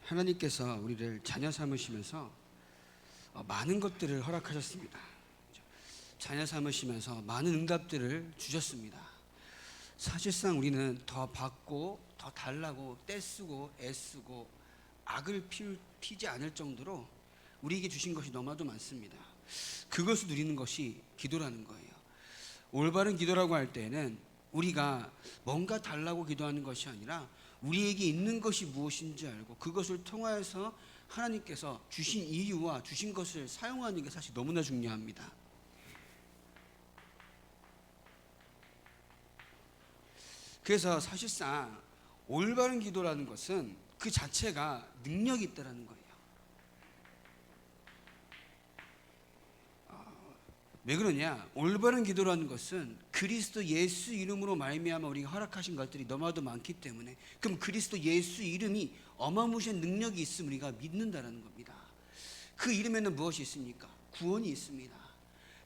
하나님께서 우리를 자녀 삼으시면서 많은 것들을 허락하셨습니다. 자녀 삼으시면서 많은 응답들을 주셨습니다. 사실상 우리는 더 받고 더 달라고 떼쓰고 애쓰고 악을 피지 않을 정도로 우리에게 주신 것이 너무나도 많습니다. 그것을 누리는 것이 기도라는 거예요. 올바른 기도라고 할 때는 우리가 뭔가 달라고 기도하는 것이 아니라 우리에게 있는 것이 무엇인지 알고 그것을 통하여서 하나님께서 주신 이유와 주신 것을 사용하는 게 사실 너무나 중요합니다. 그래서 사실상 올바른 기도라는 것은 그 자체가 능력이 있다는 거예요. 왜 그러냐? 올바른 기도라는 것은 그리스도 예수 이름으로 말미암아 우리가 허락하신 것들이 너무나도 많기 때문에, 그럼 그리스도 예수 이름이 어마무시한 능력이 있음을 우리가 믿는다는 겁니다. 그 이름에는 무엇이 있습니까? 구원이 있습니다.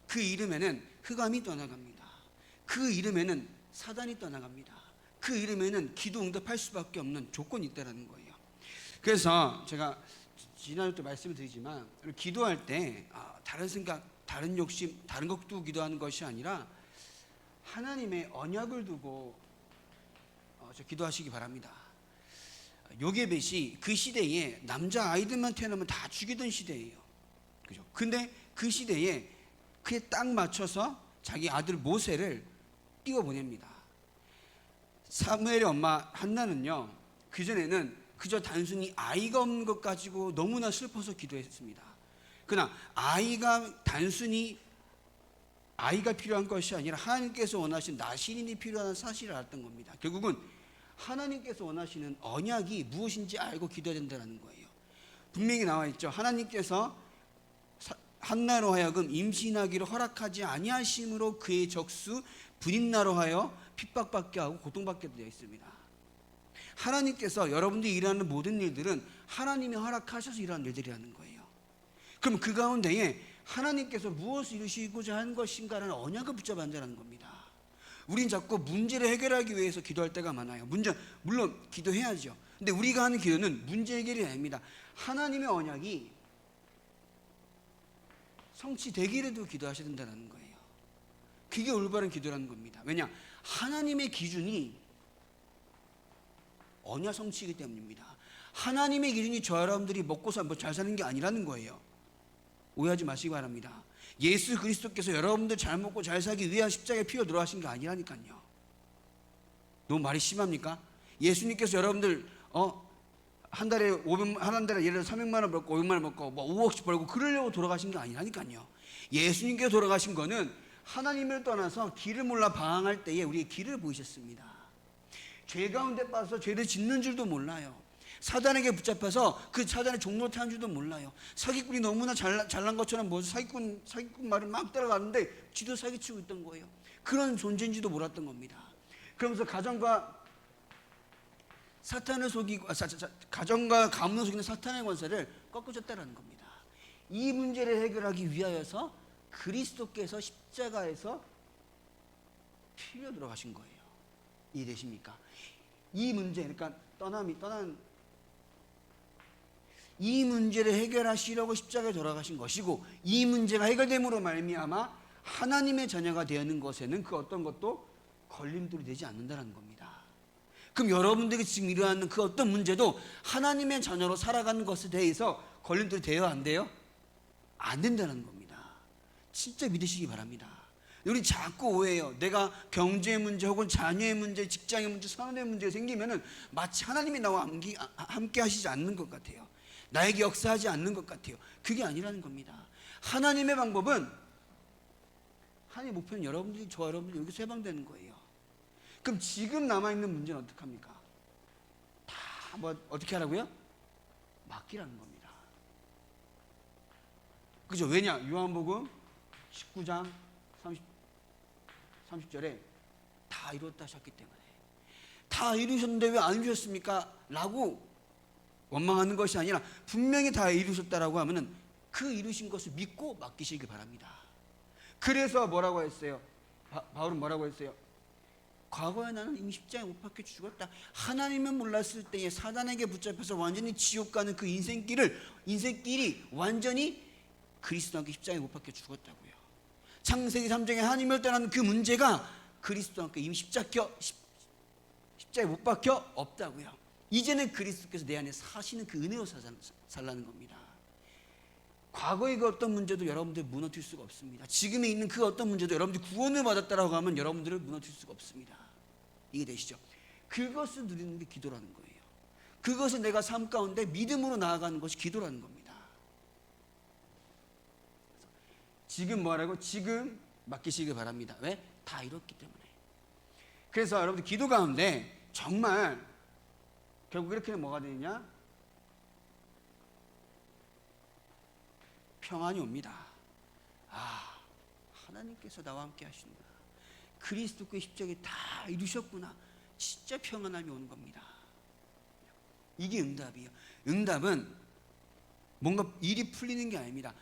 그 이름에는 흑암이 떠나갑니다. 그 이름에는 사단이 떠나갑니다. 그 이름에는 기도 응답할 수밖에 없는 조건이 있다는 거예요. 그래서 제가 지난주 때 말씀을 드리지만 기도할 때 다른 생각, 다른 욕심, 다른 것 두고 기도하는 것이 아니라 하나님의 언약을 두고 기도하시기 바랍니다. 요게벳이 그 시대에 남자 아이들만 태어나면 다 죽이던 시대예요. 그죠? 근데 그 시대에 그에 딱 맞춰서 자기 아들 모세를 띄워보냅니다. 사무엘의 엄마 한나는요, 그전에는 그저 단순히 아이가 없는 것 가지고 너무나 슬퍼서 기도했습니다. 그러나 단순히 아이가 필요한 것이 아니라 하나님께서 원하신 나신인이 필요한 사실을 알았던 겁니다. 결국은 하나님께서 원하시는 언약이 무엇인지 알고 기도해야 된다는 거예요. 분명히 나와 있죠. 하나님께서 한나로 하여금 임신하기를 허락하지 아니하심으로 그의 적수 분인나로 하여 핍박받게 하고 고통받게 되어 있습니다. 하나님께서 여러분들이 일하는 모든 일들은 하나님이 허락하셔서 일하는 일들이라는 거예요. 그럼 그 가운데에 하나님께서 무엇을 이루시고자 하는 것인가라는 언약을 붙잡아야 한다는 겁니다. 우린 자꾸 문제를 해결하기 위해서 기도할 때가 많아요. 물론 기도해야죠. 근데 우리가 하는 기도는 문제 해결이 아닙니다. 하나님의 언약이 성취되기라도 기도하셔야 된다는 거예요. 그게 올바른 기도라는 겁니다. 왜냐? 하나님의 기준이 언약 성취이기 때문입니다. 하나님의 기준이 저 여러분들이 먹고 잘 사는 게 아니라는 거예요. 오해하지 마시기 바랍니다. 예수 그리스도께서 여러분들 잘 먹고 잘 살기 위한 십자가에 피어 들어가신 게 아니라니까요. 너무 말이 심합니까? 예수님께서 여러분들 한 달에 예를 들어 300만 원 벌고 500만 원 벌고 5억씩 벌고 그러려고 돌아가신 게 아니라니까요. 예수님께서 돌아가신 거는 하나님을 떠나서 길을 몰라 방황할 때에 우리의 길을 보이셨습니다. 죄 가운데 빠져서 죄를 짓는 줄도 몰라요. 사단에게 붙잡혀서 그 사단의 종로를 타는 줄도 몰라요. 사기꾼이 너무나 잘난 것처럼 사기꾼 말을 막 따라가는데 지도 사기치고 있던 거예요. 그런 존재인지도 몰랐던 겁니다. 그러면서 가정과 가문을 속이는 사탄의 권세를 꺾어줬다는 겁니다. 이 문제를 해결하기 위하여서 그리스도께서 십자가에서 피려 들어가신 거예요. 이해되십니까? 이 문제, 그러니까 이 문제를 해결하시려고 십자가에 돌아가신 것이고, 이 문제가 해결됨으로 말미암아 하나님의 자녀가 되는 것에는 그 어떤 것도 걸림돌이 되지 않는다는 겁니다. 그럼 여러분들이 지금 일어나는 그 어떤 문제도 하나님의 자녀로 살아가는 것에 대해서 걸림돌이 돼요, 안 돼요? 안 된다는 겁니다. 진짜 믿으시기 바랍니다. 우리 자꾸 오해해요. 내가 경제 문제 혹은 자녀의 문제, 직장의 문제, 선언의 문제가 생기면은 마치 하나님이 나와 함께 하시지 않는 것 같아요. 나에게 역사하지 않는 것 같아요. 그게 아니라는 겁니다. 하나님의 방법은, 하나님의 목표는 저와 여러분들이 여기서 해방되는 거예요. 그럼 지금 남아있는 문제는 어떡합니까? 다 어떻게 하라고요? 맡기라는 겁니다. 그죠? 왜냐? 요한복음 19장 30절에 다 이루었다 하셨기 때문에. 다 이루셨는데 왜 안 이루셨습니까? 라고 원망하는 것이 아니라 분명히 다 이루셨다라고 하면은 그 이루신 것을 믿고 맡기시기 바랍니다. 그래서 뭐라고 했어요? 바울은 뭐라고 했어요? 과거에 나는 이미 십자가에 못 박혀 죽었다. 하나님은 몰랐을 때에 사단에게 붙잡혀서 완전히 지옥 가는 그 인생길이 완전히 그리스도와 함께 십자가에 못 박혀 죽었다고요. 창세기 3장에 하나님을 떠난 그 문제가 그리스도와 함께 이미 십자가에 못 박혀 없다고요. 이제는 그리스도께서 내 안에 사시는 그 은혜로 살라는 겁니다. 과거의 그 어떤 문제도 여러분들 무너뜨릴 수가 없습니다. 지금에 있는 그 어떤 문제도 여러분들이 구원을 받았다라고 하면 여러분들을 무너뜨릴 수가 없습니다. 이해되시죠? 그것을 누리는 게 기도라는 거예요. 그것을 내가 삶 가운데 믿음으로 나아가는 것이 기도라는 겁니다. 지금 뭐라고? 지금 맡기시길 바랍니다. 왜? 다 이뤘기 때문에. 그래서 여러분들 기도 가운데 정말 결국 이렇게는 뭐가 되느냐? 평안이 옵니다. 아, 하나님께서 나와 함께 하시는구나. 그리스도의 십자가에 다 이루셨구나. 진짜 평안함이 오는 겁니다. 이게 응답이에요. 응답은 뭔가 일이 풀리는 게 아닙니다.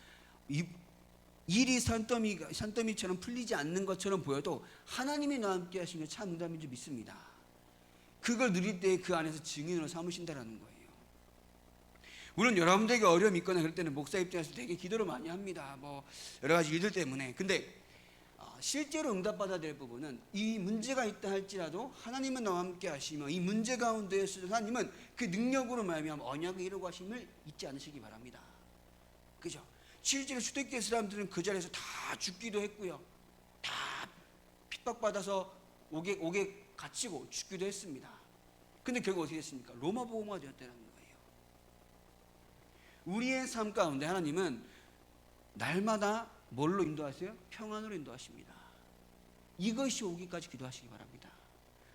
일이 산더미처럼 풀리지 않는 것처럼 보여도 하나님이 나와 함께 하시는 게 참 응답인 줄 믿습니다. 그걸 누릴 때 그 안에서 증인으로 삼으신다라는 거예요. 물론 여러분들에게 어려움이 있거나 그럴 때는 목사 입장에서 되게 기도를 많이 합니다. 뭐 여러 가지 일들 때문에. 근데 실제로 응답받아야 될 부분은 이 문제가 있다 할지라도 하나님은 나와 함께 하시며 이 문제 가운데에서 하나님은 그 능력으로 말미암아 언약을 이루고 하심을 잊지 않으시기 바랍니다. 그죠? 실제로 초대교회 사람들은 그 자리에서 다 죽기도 했고요. 다 핍박받아서 옥에 갇히고 죽기도 했습니다. 근데 결국 어떻게 됐습니까? 로마 복음화가 되었다는 거예요. 우리의 삶 가운데 하나님은 날마다 뭘로 인도하세요? 평안으로 인도하십니다. 이것이 오기까지 기도하시기 바랍니다.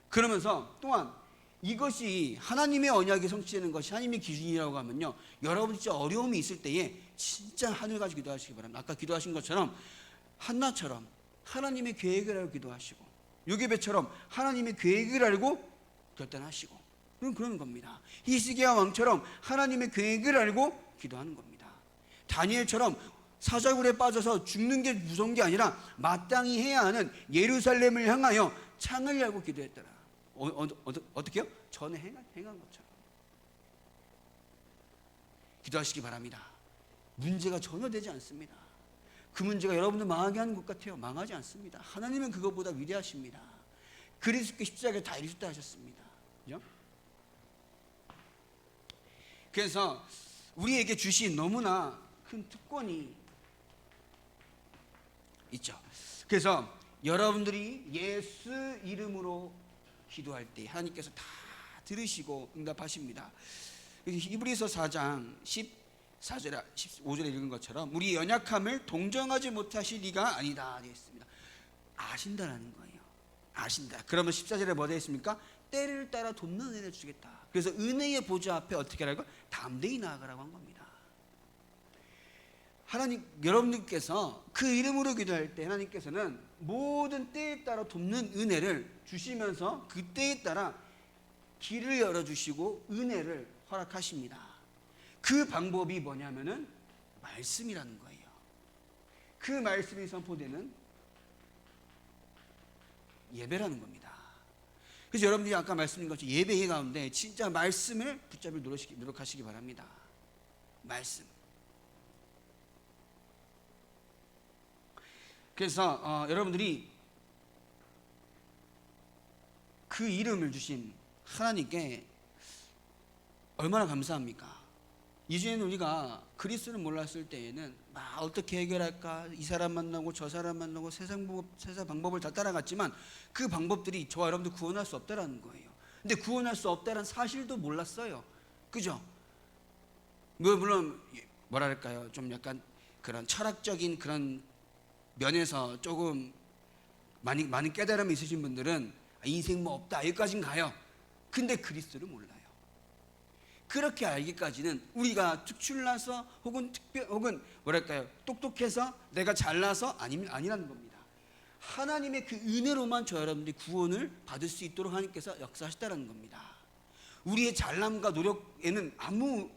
그러면서 또한 이것이 하나님의 언약이 성취되는 것이 하나님의 기준이라고 하면요, 여러분 진짜 어려움이 있을 때에 진짜 하늘 가지고 기도하시기 바랍니다. 아까 기도하신 것처럼 한나처럼 하나님의 계획을 알고 기도하시고, 요게벳처럼 하나님의 계획을 알고 결단하시고, 그런 겁니다. 히스기야 왕처럼 하나님의 계획을 알고 기도하는 겁니다. 다니엘처럼 사자굴에 빠져서 죽는 게 무서운 게 아니라 마땅히 해야 하는 예루살렘을 향하여 창을 열고 기도했더라. 어떻게요? 전에 행한 것처럼 기도하시기 바랍니다. 문제가 전혀 되지 않습니다. 그 문제가 여러분들 망하게 하는 것 같아요. 망하지 않습니다. 하나님은 그것보다 위대하십니다. 그리스도께 십자가에 다 이루셨다 하셨습니다. 그죠? 그래서 우리에게 주신 너무나 큰 특권이 있죠. 그래서 여러분들이 예수 이름으로 기도할 때 하나님께서 다 들으시고 응답하십니다. 히브리서 4장 14절 15절에 읽은 것처럼 우리 연약함을 동정하지 못하실 리가 아니다 되어 있습니다. 아신다라는 거예요. 아신다. 그러면 14절에 뭐 되어 있습니까? 때를 따라 돕는 은혜를 주겠다. 그래서 은혜의 보좌 앞에 어떻게 하라고? 담대히 나아가라고 한 겁니다. 하나님, 여러분들께서 그 이름으로 기도할 때 하나님께서는 모든 때에 따라 돕는 은혜를 주시면서 그 때에 따라 길을 열어주시고 은혜를 허락하십니다. 그 방법이 뭐냐면은 말씀이라는 거예요. 그 말씀이 선포되는 예배라는 겁니다. 그래서 여러분들이 아까 말씀드린 것처럼 예배 가운데 진짜 말씀을 붙잡을 노력하시기 바랍니다. 말씀. 그래서 여러분들이 그 이름을 주신 하나님께 얼마나 감사합니까? 이전에는 우리가 그리스도를 몰랐을 때에는 막 어떻게 해결할까, 이 사람 만나고 저 사람 만나고 세상 방법을 다 따라갔지만 그 방법들이 저와 여러분들 구원할 수 없다라는 거예요. 근데 구원할 수 없다는 사실도 몰랐어요. 그죠? 물론 뭐랄까요, 좀 약간 그런 철학적인 그런 면에서 조금 많은 깨달음이 있으신 분들은 인생 뭐 없다 여기까지는 가요. 근데 그리스도를 몰라요. 그렇게 알기까지는 우리가 특출나서 혹은 뭐랄까요, 똑똑해서 내가 잘나서 아니라는 겁니다. 하나님의 그 은혜로만 저 여러분들이 구원을 받을 수 있도록 하나님께서 역사하셨다는 겁니다. 우리의 잘남과 노력에는 아무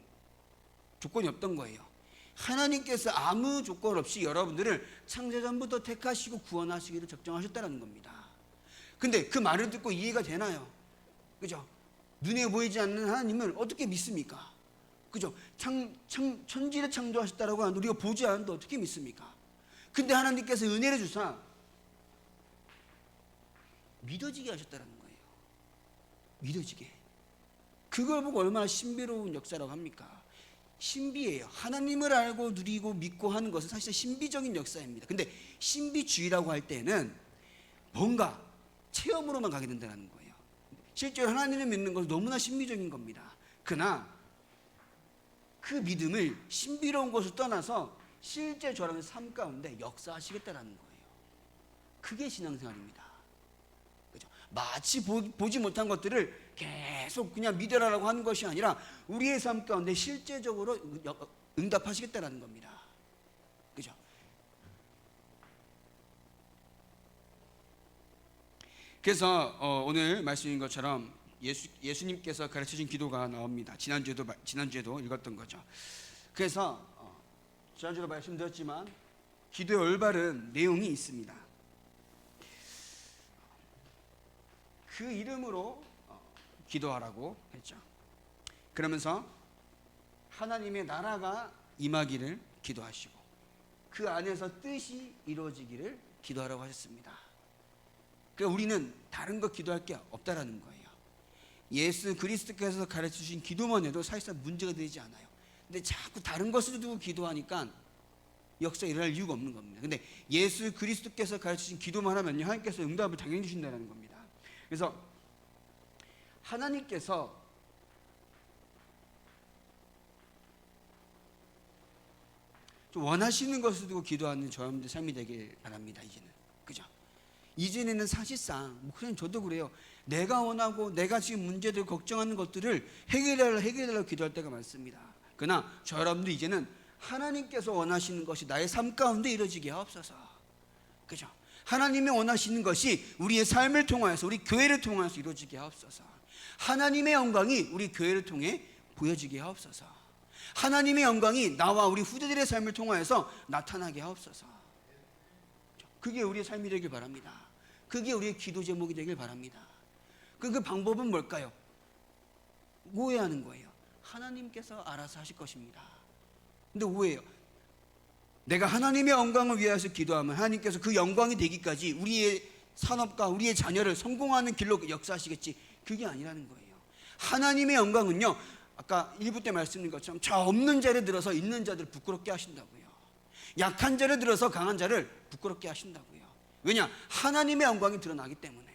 조건이 없던 거예요. 하나님께서 아무 조건 없이 여러분들을 창세전부터 택하시고 구원하시기를 적정하셨다는 겁니다. 근데 그 말을 듣고 이해가 되나요? 그죠? 눈에 보이지 않는 하나님을 어떻게 믿습니까? 그죠? 천지를 창조하셨다라고 하는데 우리가 보지 않는데 어떻게 믿습니까? 근데 하나님께서 은혜를 주사 믿어지게 하셨다는 거예요. 믿어지게. 그걸 보고 얼마나 신비로운 역사라고 합니까? 신비예요. 하나님을 알고 누리고 믿고 하는 것은 사실 신비적인 역사입니다. 근데 신비주의라고 할 때는 뭔가 체험으로만 가게 된다는 거예요. 실제로 하나님을 믿는 것은 너무나 신비적인 겁니다. 그러나 그 믿음을 신비로운 것을 떠나서 실제 저라는 삶 가운데 역사하시겠다는 거예요. 그게 신앙생활입니다. 그죠? 마치 보지 못한 것들을 계속 그냥 믿으라라고 하는 것이 아니라 우리의 삶 가운데 실제적으로 응답하시겠다는 겁니다. 그죠? 그래서 오늘 말씀인 것처럼 예수님께서 가르쳐준 기도가 나옵니다. 지난주에도 읽었던 거죠. 그래서 지난주에도 말씀드렸지만 기도의 올바른 내용이 있습니다. 그 이름으로 기도하라고 했죠. 그러면서 하나님의 나라가 임하기를 기도하시고 그 안에서 뜻이 이루어지기를 기도하라고 하셨습니다. 그러니까 우리는 다른 거 기도할 게 없다라는 거예요. 예수 그리스도께서 가르쳐주신 기도만 해도 사실상 문제가 되지 않아요. 근데 자꾸 다른 것을 두고 기도하니까 역사가 일어날 이유가 없는 겁니다. 근데 예수 그리스도께서 가르쳐주신 기도만 하면요, 하나님께서 응답을 당연히 주신다는 겁니다. 그래서 하나님께서 좀 원하시는 것을 두고 기도하는 저 여러분들 삶이 되길 바랍니다. 이제는. 그죠? 이전에는 사실상 목사님 저도 그래요. 내가 원하고 내가 지금 문제들 걱정하는 것들을 해결해달라고 기도할 때가 많습니다. 그러나 저 여러분들 이제는 하나님께서 원하시는 것이 나의 삶 가운데 이루어지게 하옵소서. 그죠? 하나님이 원하시는 것이 우리의 삶을 통하여서 우리 교회를 통하여서 이루어지게 하옵소서. 하나님의 영광이 우리 교회를 통해 보여지게 하옵소서. 하나님의 영광이 나와 우리 후대들의 삶을 통하여서 나타나게 하옵소서. 그게 우리의 삶이 되길 바랍니다. 그게 우리의 기도 제목이 되길 바랍니다. 그 방법은 뭘까요? 오해하는 거예요. 하나님께서 알아서 하실 것입니다. 근데 오해해요. 내가 하나님의 영광을 위해서 기도하면 하나님께서 그 영광이 되기까지 우리의 산업과 우리의 자녀를 성공하는 길로 역사하시겠지. 그게 아니라는 거예요. 하나님의 영광은요, 아까 1부 때 말씀드린 것처럼 저 없는 자를 들어서 있는 자들을 부끄럽게 하신다고요. 약한 자를 들어서 강한 자를 부끄럽게 하신다고요. 왜냐? 하나님의 영광이 드러나기 때문에.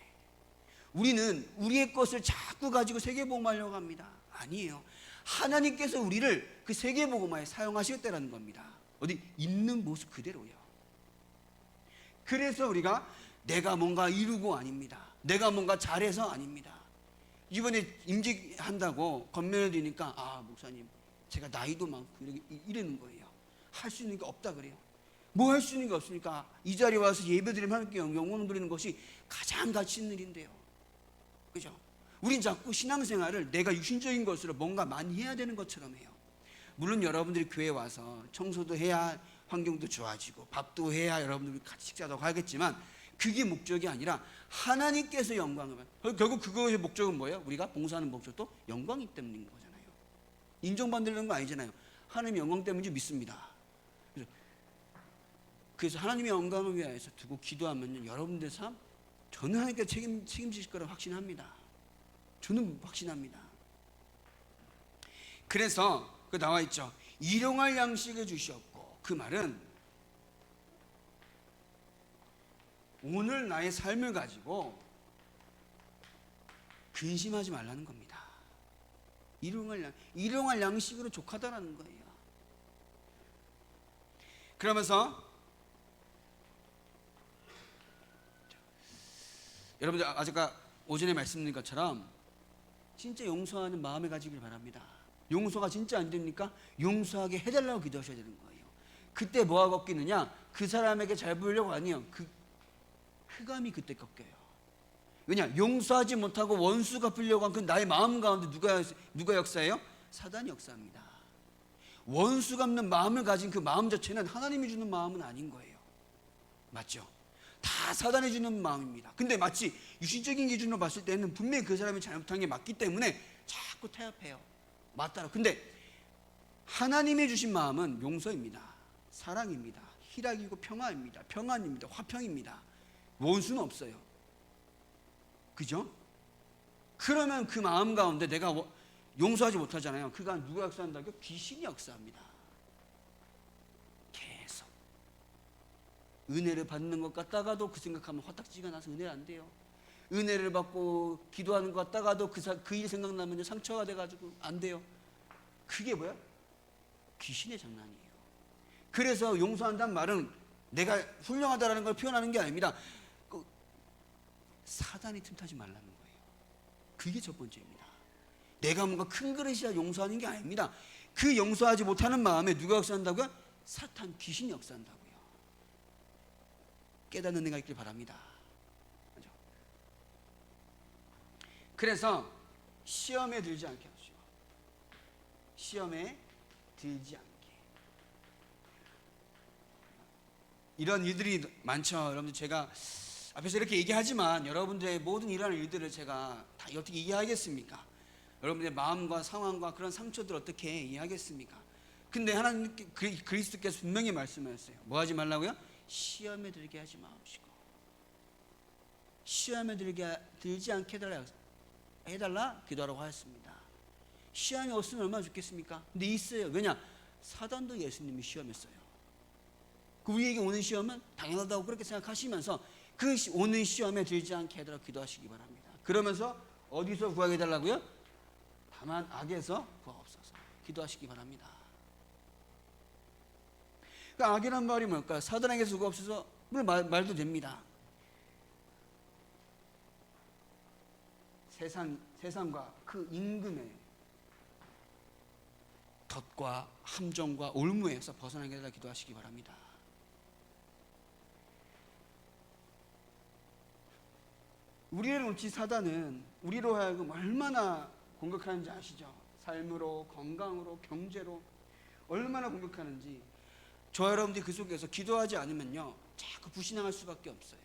우리는 우리의 것을 자꾸 가지고 세계복음하려고 합니다. 아니에요. 하나님께서 우리를 그 세계복음화에 사용하시겠다는 겁니다. 어디 있는 모습 그대로요. 그래서 우리가 내가 뭔가 이루고 아닙니다. 내가 뭔가 잘해서 아닙니다. 이번에 임직한다고 건면을 드리니까 목사님 제가 나이도 많고 이러는 거예요. 할 수 있는 게 없다 그래요. 뭐 할 수 있는 게 없으니까 이 자리에 와서 예배드리면 하나님께 영광 드리는 것이 가장 가치 있는 일인데요. 그죠? 우린 자꾸 신앙생활을 내가 육신적인 것으로 뭔가 많이 해야 되는 것처럼 해요. 물론 여러분들이 교회에 와서 청소도 해야 환경도 좋아지고 밥도 해야 여러분들이 같이 식사도 하겠지만 그게 목적이 아니라 하나님께서 영광을 결국 그것의 목적은 뭐예요? 우리가 봉사하는 목적도 영광이 때문인 거잖아요. 인정받는 거 아니잖아요. 하나님의 영광 때문인지 믿습니다. 그래서 하나님의 영광을 위하여서 두고 기도하면 여러분들 삶 저는 하나님께서 책임지실 거라고 확신합니다. 저는 확신합니다. 그래서 그 나와 있죠. 일용할 양식을 주시옵고, 그 말은 오늘 나의 삶을 가지고 근심하지 말라는 겁니다. 일용할 양식으로 족하다라는 거예요. 그러면서 여러분들 아까 오전에 말씀드린 것처럼 진짜 용서하는 마음을 가지길 바랍니다. 용서가 진짜 안 됩니까? 용서하게 해달라고 기도하셔야 되는 거예요. 그때 뭐가 꺾이느냐? 그 사람에게 잘 보이려고 아니에요. 그 흑암이 그때 꺾여요. 왜냐? 용서하지 못하고 원수 갚으려고 한 그 나의 마음 가운데 누가 역사해요? 사단이 역사합니다. 원수 갚는 마음을 가진 그 마음 자체는 하나님이 주는 마음은 아닌 거예요. 맞죠? 다 사단이 주는 마음입니다. 근데 마치 육신적인 기준으로 봤을 때는 분명히 그 사람이 잘못한 게 맞기 때문에 자꾸 타협해요. 맞다라. 근데 하나님이 주신 마음은 용서입니다. 사랑입니다. 희락이고 평화입니다. 평안입니다. 화평입니다. 원수는 없어요. 그죠? 그러면 그 마음 가운데 내가 용서하지 못하잖아요. 그가 누가 역사한다고요? 귀신이 역사합니다. 계속 은혜를 받는 것 같다가도 그 생각하면 화딱지가 나서 은혜를 안 돼요. 은혜를 받고 기도하는 것 같다가도 그 일 생각나면 상처가 돼가지고 안 돼요. 그게 뭐야? 귀신의 장난이에요. 그래서 용서한다는 말은 내가 훌륭하다라는 걸 표현하는 게 아닙니다. 사단이 틈타지 말라는 거예요. 그게 첫 번째입니다. 내가 뭔가 큰 그릇이라 용서하는 게 아닙니다. 그 용서하지 못하는 마음에 누가 역사한다고요? 사탄, 귀신이 역사한다고요. 깨닫는 내가 있길 바랍니다. 그렇죠? 그래서 시험에 들지 않게 하시오. 시험에 들지 않게. 이런 일들이 많죠. 여러분들, 제가 앞에서 이렇게 얘기하지만 여러분들의 모든 일하는 일들을 제가 다 어떻게 이해하겠습니까? 여러분들의 마음과 상황과 그런 상처들 어떻게 이해하겠습니까? 근데 하나님 그리스도께서 분명히 말씀하셨어요. 뭐 하지 말라고요? 시험에 들게 하지 마시고, 시험에 들지 않게 해달라 기도하라고 하였습니다. 시험이 없으면 얼마나 좋겠습니까? 근데 있어요. 왜냐? 사단도 예수님이 시험했어요. 우리에게 오는 시험은 당연하다고 그렇게 생각하시면서 그 오는 시험에 들지 않게 해달라 기도하시기 바랍니다. 그러면서 어디서 구하게 해달라고요? 다만 악에서 구하옵소서 기도하시기 바랍니다. 그 악이란 말이 뭘까요? 사단에게서 구하옵소서 말도 됩니다. 세상과 그 임금의 덫과 함정과 올무에서 벗어나게 해달라 기도하시기 바랍니다. 우리를 놓치 사단은 우리로 하여금 얼마나 공격하는지 아시죠? 삶으로, 건강으로, 경제로 얼마나 공격하는지. 저 여러분들이 그 속에서 기도하지 않으면요 자꾸 불신앙할 수밖에 없어요.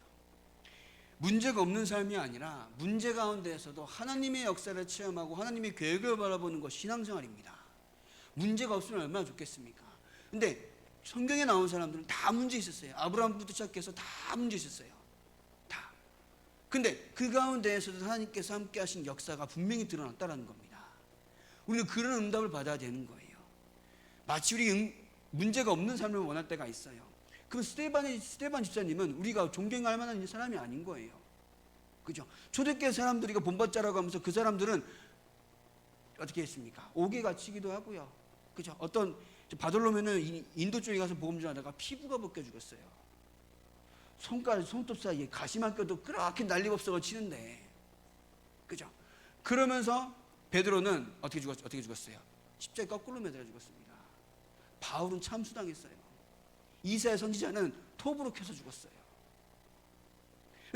문제가 없는 삶이 아니라 문제 가운데에서도 하나님의 역사를 체험하고 하나님의 계획을 바라보는 것이 신앙생활입니다. 문제가 없으면 얼마나 좋겠습니까? 근데 성경에 나온 사람들은 다 문제 있었어요. 아브라함부터 시작해서 다 문제 있었어요. 다. 근데 그 가운데에서도 하나님께서 함께 하신 역사가 분명히 드러났다는 겁니다. 우리는 그런 응답을 받아야 되는 거예요. 마치 우리 문제가 없는 삶을 원할 때가 있어요. 그럼 스테반 집사님은 우리가 존경할 만한 사람이 아닌 거예요. 그죠? 초대교회 사람들이 본받자라고 하면서 그 사람들은 어떻게 했습니까? 옥에 갇히기도 하고요. 그죠? 어떤 바돌로면은 인도 쪽에 가서 복음 전하다가 피부가 벗겨 죽었어요. 손톱 사이에 가시만 껴도 그렇게 난리법석을 치는데, 그죠? 그러면서 베드로는 어떻게 죽었어요? 십자가에 거꾸로 매달려 죽었습니다. 바울은 참수당했어요. 이사야 선지자는 톱으로 켜서 죽었어요.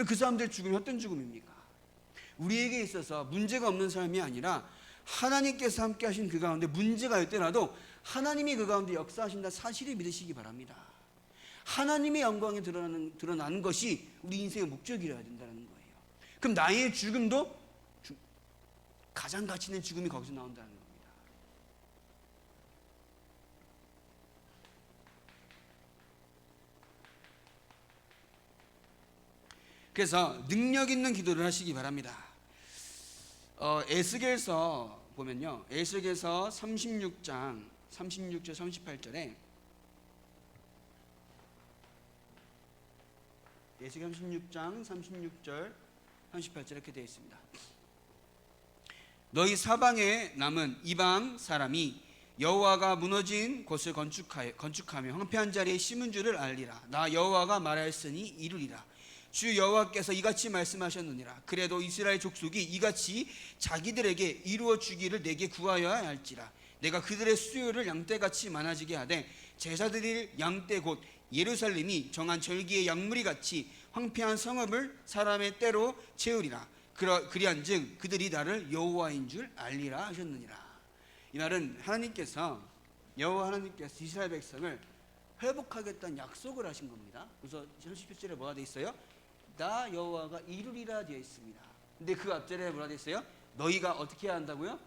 그 사람들 죽음이 어떤 죽음입니까? 우리에게 있어서 문제가 없는 삶이 아니라 하나님께서 함께 하신 그 가운데 문제가 있더라도 하나님이 그 가운데 역사하신다 사실을 믿으시기 바랍니다. 하나님의 영광이 드러나는 것이 우리 인생의 목적이어야 된다는 거예요. 그럼 나의 죽음도 가장 가치 있는 죽음이 거기서 나온다는 겁니다. 그래서 능력 있는 기도를 하시기 바랍니다. 에스겔서 보면요, 에스겔서 36장 36절 38절에 에스겔 36장 36절 38절 이렇게 되어 있습니다. 너희 사방에 남은 이방 사람이 여호와가 무너진 곳을 건축하며 황폐한 자리에 심은 줄을 알리라. 나 여호와가 말하였으니 이루리라. 주 여호와께서 이같이 말씀하셨느니라. 그래도 이스라엘 족속이 이같이 자기들에게 이루어 주기를 내게 구하여야 할지라. 내가 그들의 수요를 양떼같이 많아지게 하되 제사드릴 양떼 곧 예루살렘이 정한 절기의 양무리 같이 황폐한 성읍을 사람의 때로 채우리라. 그리한즉 그들이 나를 여호와인 줄 알리라 하셨느니라. 이 말은 여호와 하나님께서 이스라엘 백성을 회복하겠다는 약속을 하신 겁니다. 그래서 37절에 뭐가 돼 있어요? 나 여호와가 이루리라 되어 있습니다. 근데 그 앞절에 뭐라 되어 있어요? 너희가 어떻게 해야 한다고요?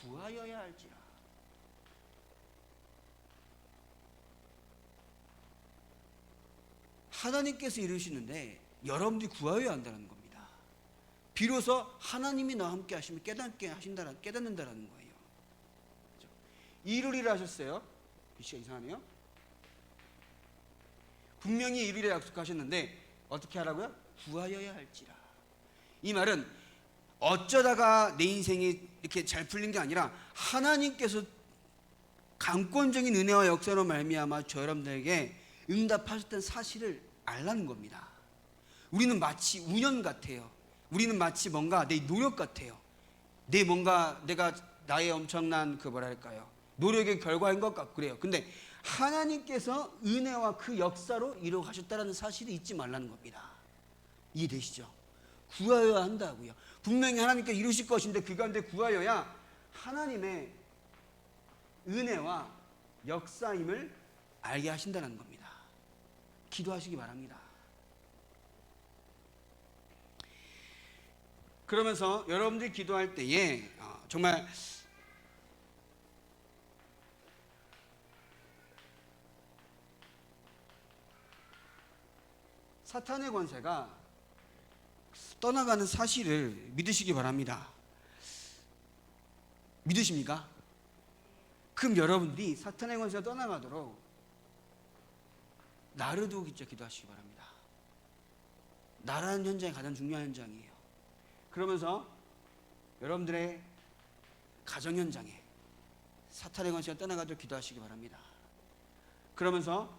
구하여야 할지라. 하나님께서 이루시는데 여러분들이 구하여야 한다는 겁니다. 비로소 하나님이 너와 함께 하시면 깨닫는다라는 거예요. 그렇죠? 이루리라 하셨어요. 글씨가 이상하네요. 분명히 이루리라 약속하셨는데 어떻게 하라고요? 구하여야 할지라. 이 말은 어쩌다가 내 인생이 이렇게 잘 풀린 게 아니라 하나님께서 강권적인 은혜와 역사로 말미암아 저 여러분들에게 응답하셨던 사실을 알라는 겁니다. 우리는 마치 우연 같아요. 우리는 마치 뭔가 내 노력 같아요. 내가 나의 엄청난 그 뭐랄까요, 노력의 결과인 것 같고 그래요. 근데 하나님께서 은혜와 그 역사로 이루어 가셨다는 사실을 잊지 말라는 겁니다. 이해되시죠? 구하여야 한다고요. 분명히 하나님께 이루실 것인데 그 가운데 구하여야 하나님의 은혜와 역사임을 알게 하신다는 겁니다. 기도하시기 바랍니다. 그러면서 여러분들이 기도할 때에 정말 사탄의 권세가 떠나가는 사실을 믿으시기 바랍니다. 믿으십니까? 그럼 여러분들이 사탄의 권세가 떠나가도록 나를 두고 기도하시기 바랍니다. 나라는 현장이 가장 중요한 현장이에요. 그러면서 여러분들의 가정 현장에 사탄의 권세가 떠나가도록 기도하시기 바랍니다. 그러면서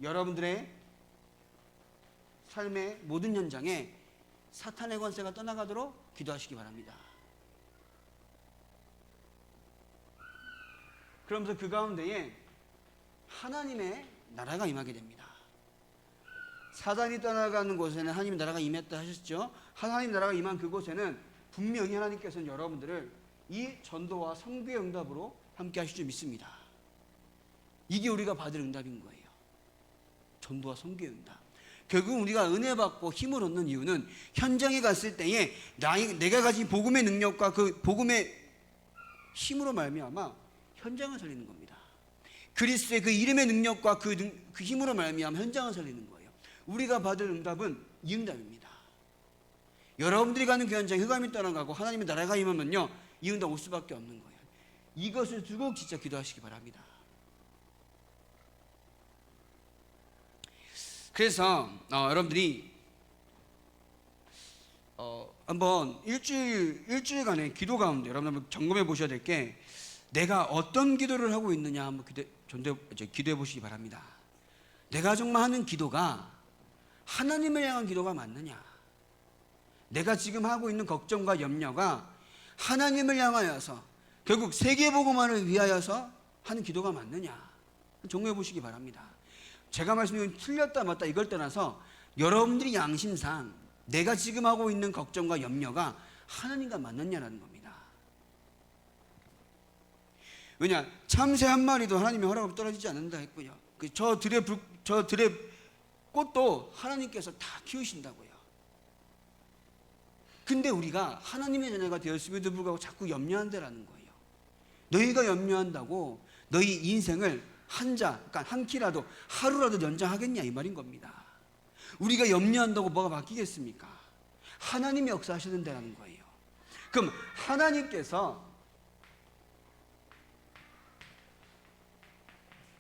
여러분들의 삶의 모든 현장에 사탄의 권세가 떠나가도록 기도하시기 바랍니다. 그러면서 그 가운데에 하나님의 나라가 임하게 됩니다. 사단이 떠나가는 곳에는 하나님의 나라가 임했다 하셨죠. 하나님의 나라가 임한 그곳에는 분명히 하나님께서는 여러분들을 이 전도와 선교의 응답으로 함께 하실 줄 믿습니다. 이게 우리가 받을 응답인 거예요. 전도와 선교의 응답. 결국 우리가 은혜 받고 힘을 얻는 이유는 현장에 갔을 때에 내가 가진 복음의 능력과 그 복음의 힘으로 말미암아 현장을 살리는 겁니다. 그리스도의 그 이름의 능력과 그 힘으로 말미암아 현장을 살리는 거예요. 우리가 받을 응답은 이 응답입니다. 여러분들이 가는 그 현장에 흑암이 떠나가고 하나님의 나라가 임하면요, 이 응답 올 수밖에 없는 거예요. 이것을 두고 진짜 기도하시기 바랍니다. 그래서 여러분들이 한번 일주일간의 기도 가운데 여러분 한번 점검해 보셔야 될 게, 내가 어떤 기도를 하고 있느냐 한번 기도해 보시기 바랍니다. 내가 정말 하는 기도가 하나님을 향한 기도가 맞느냐, 내가 지금 하고 있는 걱정과 염려가 하나님을 향하여서 결국 세계복음화를 위하여서 하는 기도가 맞느냐 점검해 보시기 바랍니다. 제가 말씀드린 틀렸다 맞다 이걸 떠나서 여러분들이 양심상 내가 지금 하고 있는 걱정과 염려가 하나님과 맞느냐라는 겁니다. 왜냐, 참새 한 마리도 하나님의 허락으로 떨어지지 않는다 했고요. 저 들의 꽃도 하나님께서 다 키우신다고요. 근데 우리가 하나님의 자녀가 되었음에도 불구하고 자꾸 염려한다라는 거예요. 너희가 염려한다고 너희 인생을 그러니까 한 키라도 하루라도 연장하겠냐 이 말인 겁니다. 우리가 염려한다고 뭐가 바뀌겠습니까? 하나님이 역사하셔야 된다는 거예요. 그럼 하나님께서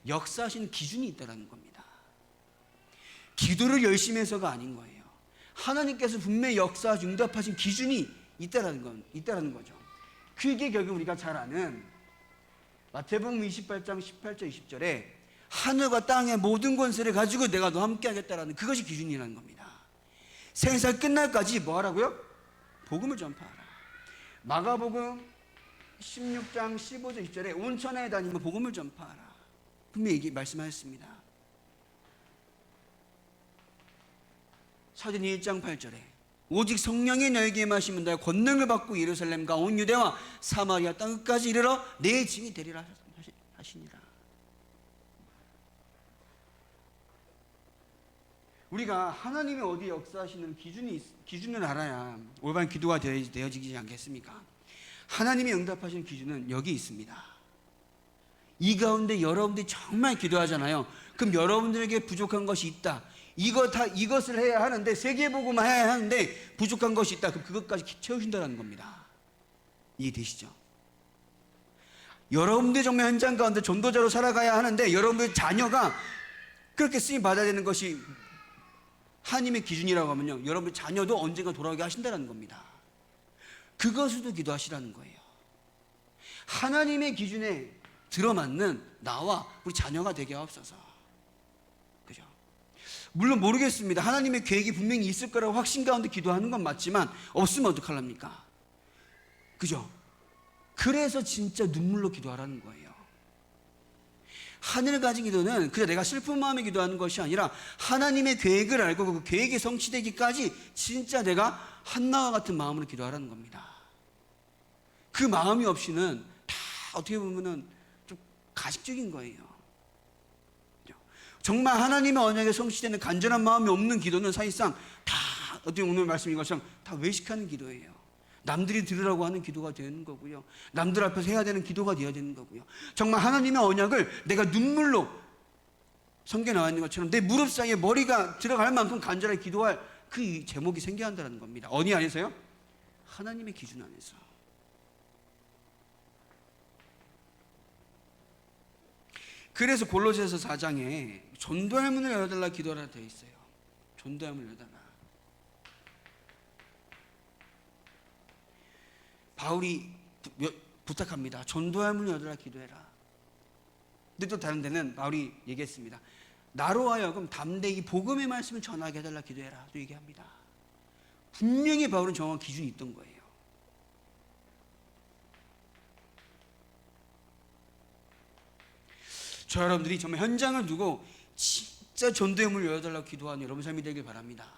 역사하시는 기준이 있다는 겁니다. 기도를 열심히 해서가 아닌 거예요. 하나님께서 분명히 역사하시고 응답하신 기준이 있다는 거죠. 그게 결국 우리가 잘 아는 마태복음 28장 18절 20절에 하늘과 땅의 모든 권세를 가지고 내가 너와 함께 하겠다라는 그것이 기준이라는 겁니다. 생살 끝날까지 뭐 하라고요? 복음을 전파하라. 마가복음 16장 15절 20절에 온천에 다니며 복음을 전파하라. 분명히 얘기 말씀하셨습니다. 사도행 1장 8절에 오직 성령이 너에게 임하시면 너의 권능을 받고 예루살렘과 온 유대와 사마리아 땅 끝까지 이르러 내 증인이 되리라 하시니라. 우리가 하나님이 어디 역사하시는 기준을 알아야 올바른 기도가 되어지지 않겠습니까? 하나님이 응답하시는 기준은 여기 있습니다. 이 가운데 여러분들이 정말 기도하잖아요. 그럼 여러분들에게 부족한 것이 있다. 이것을 해야 하는데, 세계복음만 해야 하는데 부족한 것이 있다. 그럼 그것까지 채우신다는 겁니다. 이해되시죠? 여러분들 정말 현장 가운데 전도자로 살아가야 하는데, 여러분들 자녀가 그렇게 쓰임 받아야 되는 것이 하나님의 기준이라고 하면요, 여러분 자녀도 언젠가 돌아오게 하신다는 겁니다. 그것으로 기도하시라는 거예요. 하나님의 기준에 들어맞는 나와 우리 자녀가 되게 하옵소서. 그죠? 물론 모르겠습니다. 하나님의 계획이 분명히 있을 거라고 확신 가운데 기도하는 건 맞지만, 없으면 어떡하랍니까? 그죠? 그래서 진짜 눈물로 기도하라는 거예요. 하늘을 가진 기도는 그냥 내가 슬픈 마음에 기도하는 것이 아니라, 하나님의 계획을 알고 그 계획이 성취되기까지 진짜 내가 한나와 같은 마음으로 기도하라는 겁니다. 그 마음이 없이는 다 어떻게 보면은 좀 가식적인 거예요. 정말 하나님의 언약에 성취되는 간절한 마음이 없는 기도는 사실상 다 어떻게 오늘 말씀인 것처럼 다 외식하는 기도예요. 남들이 들으라고 하는 기도가 되는 거고요. 남들 앞에서 해야 되는 기도가 되어야 되는 거고요. 정말 하나님의 언약을 내가 눈물로, 성경에 나와 있는 것처럼 내 무릎 사이에 머리가 들어갈 만큼 간절하게 기도할 그 제목이 생겨야 한다는 겁니다. 어디 안에서요? 하나님의 기준 안에서. 그래서 골로새서 4장에 전도의 문을 열어달라 기도하라 되어 있어요. 전도의 문을 열어달라. 바울이 부탁합니다. 전도의 문을 열어달라 기도해라. 근데 또 다른 데는 바울이 얘기했습니다. 나로 하여금 담대히 복음의 말씀을 전하게 해달라 기도해라. 또 얘기합니다. 분명히 바울은 정확한 기준이 있던 거예요. 저 여러분들이 정말 현장을 두고 진짜 전도의 문을 열어달라고 기도하는 여러분 삶이 되길 바랍니다.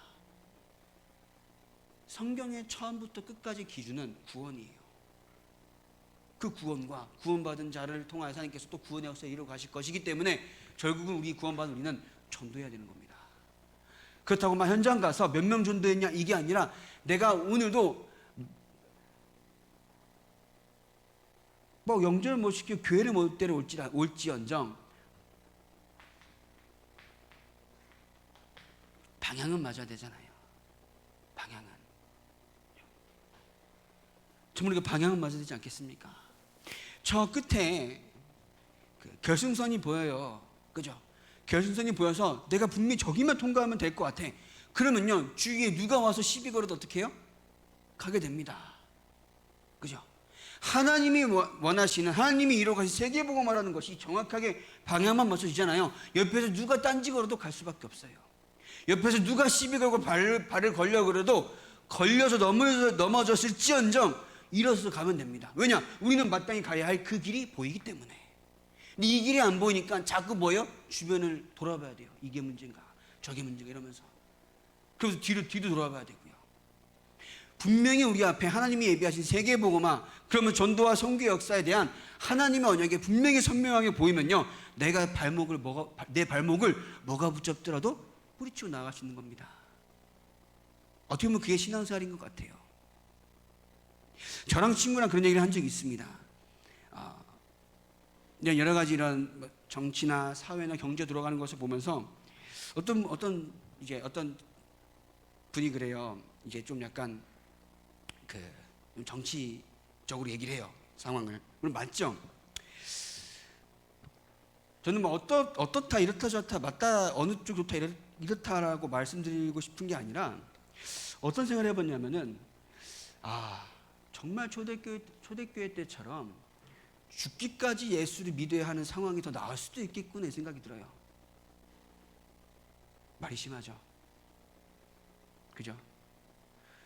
성경의 처음부터 끝까지 기준은 구원이에요. 그 구원과 구원받은 자를 통하여 하나님께서 또 구원의 역사에 이루어 가실 것이기 때문에 결국은 우리 구원받은 우리는 전도해야 되는 겁니다. 그렇다고 막 현장 가서 몇 명 전도했냐 이게 아니라, 내가 오늘도 뭐 영접을 못 시키고 교회를 못 데려올지언정 방향은 맞아야 되잖아요. 방향은 정말 그 방향은 맞아야 되지 않겠습니까? 저 끝에 그 결승선이 보여요. 그죠? 결승선이 보여서 내가 분명히 저기만 통과하면 될 것 같아. 그러면요, 주위에 누가 와서 시비 걸어도 어떻게 해요? 가게 됩니다. 그죠? 하나님이 원하시는, 하나님이 이루어가신 세계복음화라는 것이 정확하게 방향만 맞춰지잖아요. 옆에서 누가 딴지 걸어도 갈 수밖에 없어요. 옆에서 누가 시비 걸고 발을 걸려 그래도 걸려서 넘어졌을지언정 일어서서 가면 됩니다. 왜냐? 우리는 마땅히 가야 할 그 길이 보이기 때문에. 근데 이 길이 안 보이니까 자꾸 뭐예요? 주변을 돌아봐야 돼요. 이게 문제인가 저게 문제인가 이러면서. 그래서 뒤도 돌아봐야 되고요. 분명히 우리 앞에 하나님이 예비하신 세계복음화, 그러면 전도와 선교 역사에 대한 하나님의 언약이 분명히 선명하게 보이면요, 내 발목을 뭐가 붙잡더라도 뿌리치고 나갈 수 있는 겁니다. 어떻게 보면 그게 신앙생활인 것 같아요. 저랑 친구랑 그런 얘기를 한 적이 있습니다. 여러 가지 이런 정치나 사회나 경제 돌아가는 것을 보면서 어떤 분이 그래요. 이제 좀 약간 정치적으로 얘기를 해요. 상황을. 물론 맞죠? 저는 뭐 어떻다 이렇다 저렇다 맞다 어느 쪽 좋다 이렇다라고 말씀드리고 싶은 게 아니라, 어떤 생각을 해봤냐면은, 정말 초대교회 때처럼 죽기까지 예수를 믿어야 하는 상황이 더 나을 수도 있겠구나 생각이 들어요. 말이 심하죠? 그죠?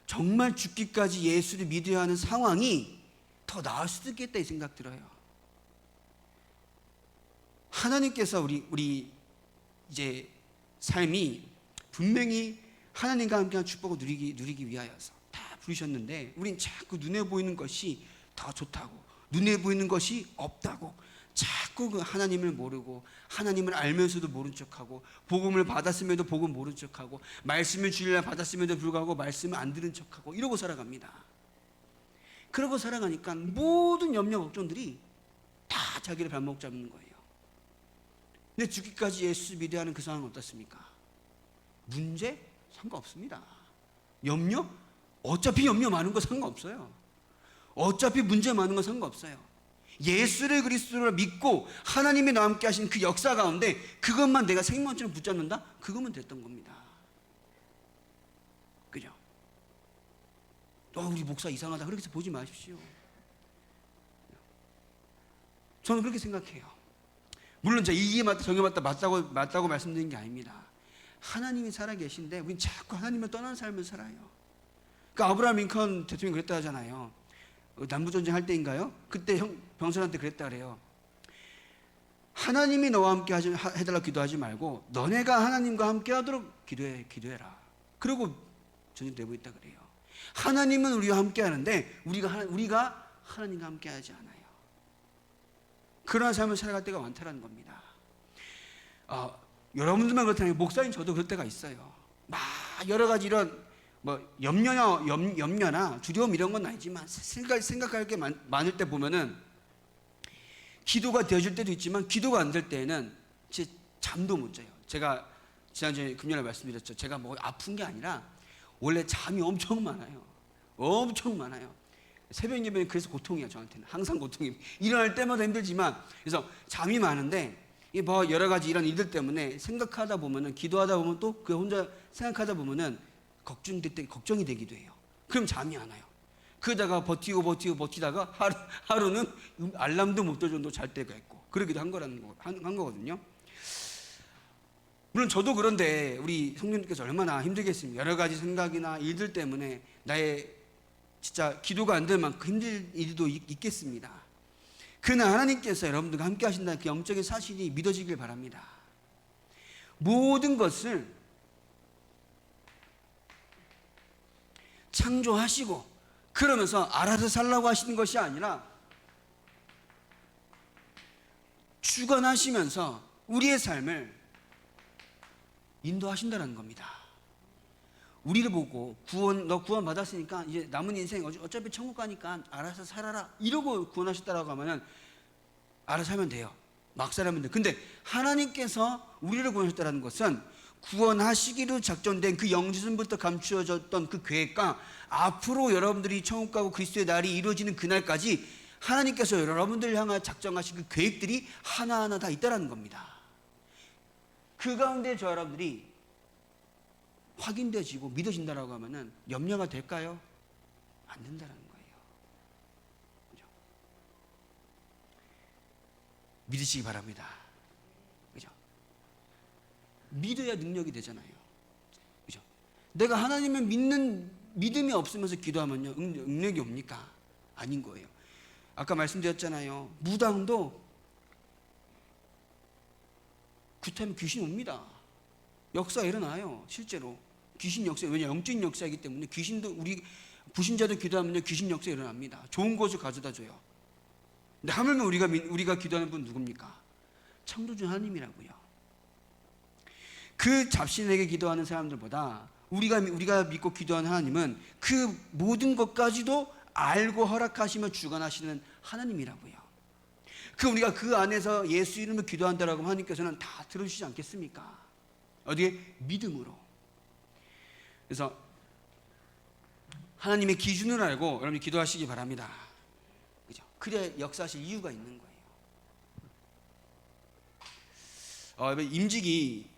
정말 죽기까지 예수를 믿어야 하는 상황이 더 나을 수도 있겠다 이 생각 들어요. 하나님께서 우리 이제 삶이 분명히 하나님과 함께한 축복을 누리기 위하여서 다 부르셨는데, 우린 자꾸 눈에 보이는 것이 더 좋다고, 눈에 보이는 것이 없다고 자꾸 그 하나님을 모르고 하나님을 알면서도 모른 척하고 복음을 받았음에도 복음 모른 척하고 말씀을 주일날 받았음에도 불구하고 말씀을 안 들은 척하고 이러고 살아갑니다. 그러고 살아가니까 모든 염려 걱정들이 다 자기를 발목 잡는 거예요. 근데 죽기까지 예수 믿어야 하는 그 상황은 어떻습니까? 문제? 상관없습니다. 염려? 어차피 염려 많은 거 상관없어요. 어차피 문제 많은 거 상관없어요. 예수를 그리스도로 믿고 하나님이 나와 함께 하신 그 역사 가운데 그것만 내가 생명처럼 붙잡는다? 그거면 됐던 겁니다. 그죠? 우리 목사 이상하다 그렇게 보지 마십시오. 저는 그렇게 생각해요. 물론 제가 이게 맞다 저게 맞다고 말씀드린 게 아닙니다. 하나님이 살아계신데 우린 자꾸 하나님을 떠나는 삶을 살아요. 그러니까 아브라함 링컨 대통령이 그랬다 하잖아요. 남부전쟁 할 때인가요? 그때 병선한테 그랬다 그래요. 하나님이 너와 함께 해달라고 기도하지 말고 너네가 하나님과 함께 하도록 기도해라. 그리고 전쟁 되고 있다 그래요. 하나님은 우리와 함께 하는데 우리가 하나님과 함께 하지 않아요. 그러한 삶을 살아갈 때가 많다는 겁니다. 여러분들만 그렇다면 목사님 저도 그럴 때가 있어요. 막 여러 가지 이런 염려나 두려움 이런 건 아니지만 생각할 게 많을 때 보면은 기도가 되어질 때도 있지만 기도가 안 될 때에는 제 잠도 못 자요. 제가 지난주에 금요일에 말씀드렸죠. 제가 뭐 아픈 게 아니라 원래 잠이 엄청 많아요. 엄청 많아요. 새벽 예배는 그래서 고통이야. 저한테는 항상 고통이 일어날 때마다 힘들지만 그래서 잠이 많은데 뭐 여러 가지 이런 일들 때문에 생각하다 보면은 기도하다 보면 또 그 혼자 생각하다 보면은 걱정이 되기도 해요. 그럼 잠이 안 와요. 그러다가 버티다가 하루는 알람도 못 들 정도 잘 때가 있고 그러기도 한 거거든요. 물론 저도 그런데 우리 성도님께서 얼마나 힘들겠습니까? 여러 가지 생각이나 일들 때문에 나의 진짜 기도가 안 될 만큼 힘들 일도 있겠습니다. 그러나 하나님께서 여러분들과 함께 하신다는 그 영적인 사실이 믿어지길 바랍니다. 모든 것을 창조하시고 그러면서 알아서 살라고 하시는 것이 아니라 주관하시면서 우리의 삶을 인도하신다는 겁니다. 우리를 보고 너 구원 받았으니까 이제 남은 인생 어차피 천국 가니까 알아서 살아라 이러고 구원하셨다라고 하면은 알아서 살면 돼요. 막 살면 돼요. 근데 하나님께서 우리를 구원하셨다는 것은 구원하시기로 작정된 그 영지전부터 감추어졌던 그 계획과 앞으로 여러분들이 천국 가고 그리스도의 날이 이루어지는 그날까지 하나님께서 여러분들을 향해 작정하신 그 계획들이 하나하나 다 있다는 겁니다. 그 가운데 저 여러분들이 확인되어지고 믿어진다라고 하면은 염려가 될까요? 안 된다는 거예요. 그죠? 믿으시기 바랍니다. 그죠? 믿어야 능력이 되잖아요. 그죠? 내가 하나님을 믿는 믿음이 없으면서 기도하면요, 능력이 옵니까? 아닌 거예요. 아까 말씀드렸잖아요. 무당도 구타하면 귀신 옵니다. 역사 일어나요. 실제로 귀신 역사. 왜냐 영적인 역사이기 때문에 귀신도 우리 부신자도 기도하면요 귀신 역사 일어납니다. 좋은 것을 가져다 줘요. 근데 하물며 우리가 기도하는 분 누굽니까? 창조주 하나님이라고요. 그 잡신에게 기도하는 사람들보다 우리가 믿고 기도하는 하나님은 그 모든 것까지도 알고 허락하시며 주관하시는 하나님이라고요. 우리가 그 안에서 예수 이름으로 기도한다라고 하면 하나님께서는 다 들어주시지 않겠습니까? 어디에? 믿음으로. 그래서 하나님의 기준을 알고 여러분이 기도하시기 바랍니다. 그죠? 그래야 역사하실 이유가 있는 거예요. 임직이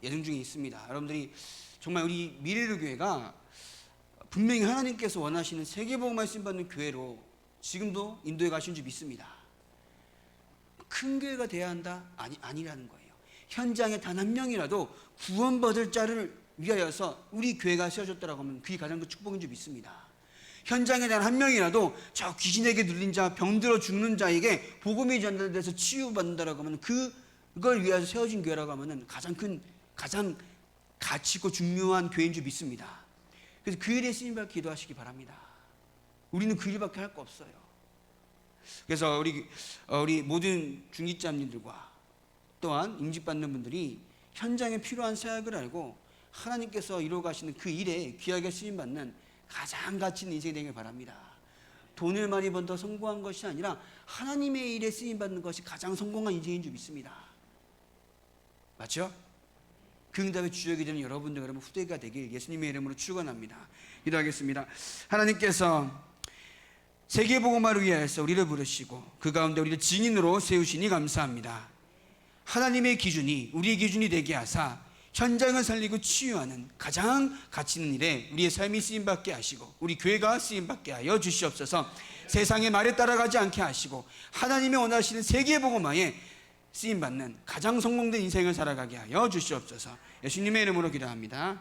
예정 중에 있습니다. 여러분들이 정말 우리 미래를 교회가 분명히 하나님께서 원하시는 세계복음 말씀 받는 교회로 지금도 인도에 가신 줄 믿습니다. 큰 교회가 돼야 한다? 아니라는 거예요. 현장에 단 한 명이라도 구원받을 자를 위하여서 우리 교회가 세워졌다고 하면 그게 가장 큰 축복인 줄 믿습니다. 현장에 단 한 명이라도 저 귀신에게 눌린 자, 병들어 죽는 자에게 복음이 전달돼서 치유받는다라고 하면 그걸 위해서 세워진 교회라고 하면 가장 가치 있고 중요한 교회인 줄 믿습니다. 그래서 그 일에 쓰임받아 기도하시기 바랍니다. 우리는 그 일밖에 할 거 없어요. 그래서 우리 모든 중직자님들과 또한 임직받는 분들이 현장에 필요한 사역을 알고 하나님께서 이루어 가시는 그 일에 귀하게 쓰임받는 가장 가치 있는 인생이 되길 바랍니다. 돈을 많이 번더 성공한 것이 아니라 하나님의 일에 쓰임받는 것이 가장 성공한 인생인 줄 믿습니다. 맞죠? 그 응답의 주역이 되는 여러분들, 여러분 후대가 되길 예수님의 이름으로 축원합니다. 기도하겠습니다. 하나님께서 세계복음화를 위하여서 우리를 부르시고 그 가운데 우리를 증인으로 세우시니 감사합니다. 하나님의 기준이 우리의 기준이 되게 하사 현장을 살리고 치유하는 가장 가치 있는 일에 우리의 삶이 쓰임받게 하시고 우리 교회가 쓰임받게 하여 주시옵소서. 세상의 말에 따라가지 않게 하시고 하나님의 원하시는 세계복음화에 쓰임받는 가장 성공된 인생을 살아가게 하여 주시옵소서. 예수님의 이름으로 기도합니다.